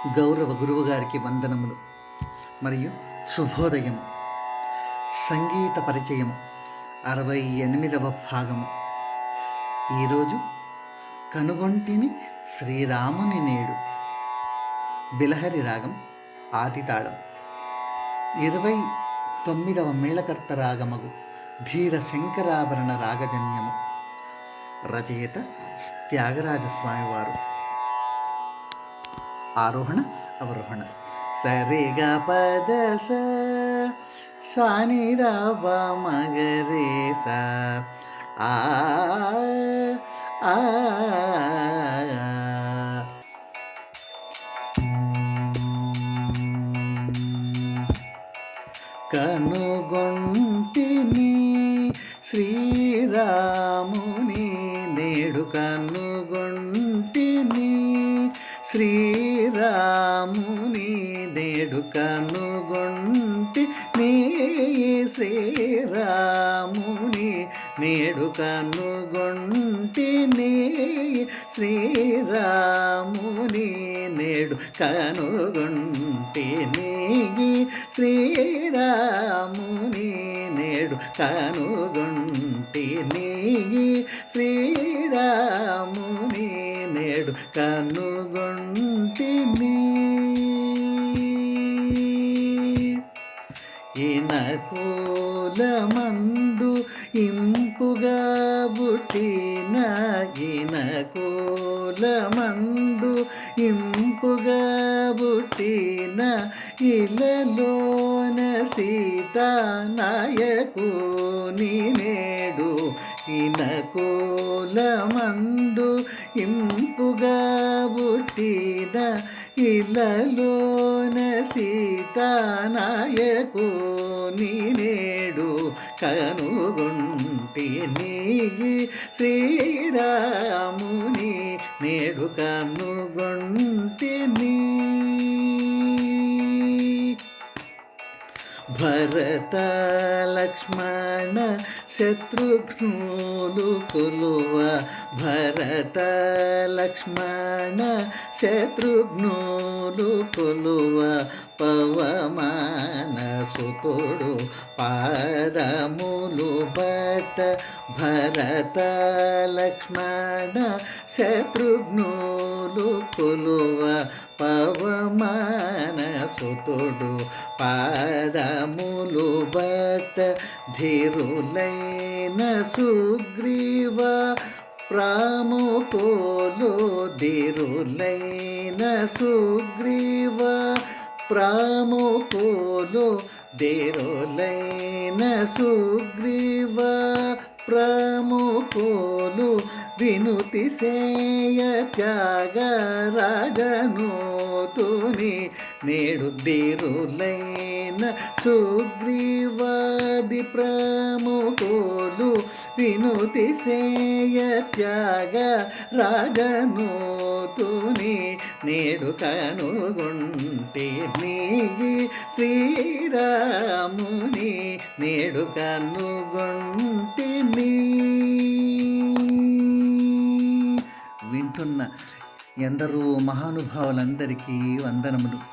గౌరవ గురువుగారికి వందనములు మరియు శుభోదయం. సంగీత పరిచయం 68వ భాగము. ఈరోజు కనుగొంటిని శ్రీరాముని నేడు. బిలహరి రాగం ఆదితాళం. 29వ మేళకర్త రాగమగు ధీర శంకరాభరణ రాగజన్యము. రచయిత త్యాగరాజస్వామివారు. ఆరోహణ అవరోహణ. సరిగ పద సాని ద మగరే సా ఆ కనుగొంటిని శ్రీరాముని నేడు. కనుగొంటిని శ్రీరాముని నేడు. కనుగొంటి నీ శ్రీరాముని నేడు. కనుగొంటి నీ శ్రీరాముని నేడు. కనుగొంటి నీ శ్రీరాముని నేడు. కనుగొంటి నీ శ్రీరాముని నేడు. కనుగొంటిని ఇనకూలమందు ఇంపుగా బుట్టిన. ఇనకూలమందు ఇంపుగా బుట్టిన ఇలలోన సీతానాయకుని నేడు. ఇనకూలమందు ఇంపుగా బుట్టిన ఇలలోన సీతానాయకుని నేడు. కనుగొంటిని శ్రీరాముని నేడు. కనుగొంటిని భరత లక్ష్మణ శత్రుఘ్నులు కొలువ. భరత లక్ష్మణ శత్రుఘ్నులు కొలువ. పవమాన సుతుడు పాదములు బట్ట. భరత లక్ష్మణ శత్రుఘ్నులు కొలువ. పవమాన సుతుడు పాదములు బట్ట. ధీరులైన సుగ్రీవ ప్రాముకోలు. ధీరులైన సుగ్రీవ ప్రాముకోలు. ధీరులైన సుగ్రీవ ప్రముఖులు వినుతి సేయ త్యాగరాజనోతుని నేడు. ధీరులైన సుగ్రీవాది ప్రముఖులు వినుతి సేయ త్యాగరాజనోతుని నేడు. కనుగొంటిని శ్రీరాముని నేడు. కనుగొంటిని. వింటున్న ఎందరో మహానుభావులందరికీ వందనములు.